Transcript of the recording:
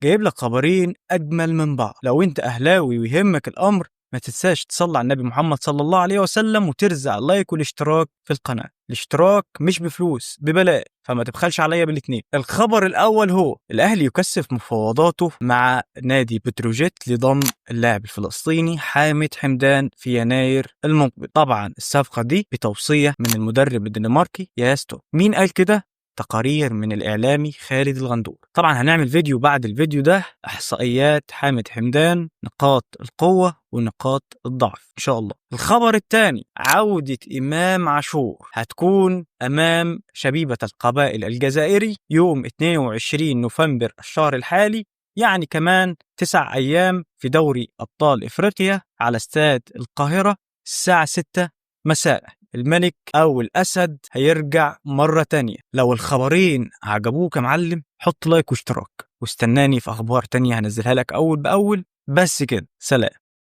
جايب لك خبرين أجمل من بعض. لو أنت أهلاوي ويهمك الأمر ما تنساش تصلي على النبي محمد صلى الله عليه وسلم وترزع اللايك والاشتراك في القناة. الاشتراك مش بفلوس، ببلاش، فما تبخلش عليا بالاتنين. الخبر الأول هو الأهلي يكثف مفاوضاته مع نادي بتروجيت لضم اللاعب الفلسطيني حامد حمدان في يناير المقبل. طبعا الصفقة دي بتوصية من المدرب الدنماركي ياستو. مين قال كده؟ تقارير من الإعلامي خالد الغندور. طبعا هنعمل فيديو بعد الفيديو ده إحصائيات حامد حمدان، نقاط القوة ونقاط الضعف إن شاء الله. الخبر الثاني، عودة إمام عاشور هتكون أمام شبيبة القبائل الجزائري يوم 22 نوفمبر الشهر الحالي، يعني كمان 9 أيام، في دوري أبطال إفريقيا على استاد القاهرة الساعة 6 مساء. الملك أو الأسد هيرجع مرة تانية. لو الخبرين عجبوك يا معلم حط لايك واشتراك، واستناني في أخبار تانية هنزلها لك أول بأول. بس كده، سلام.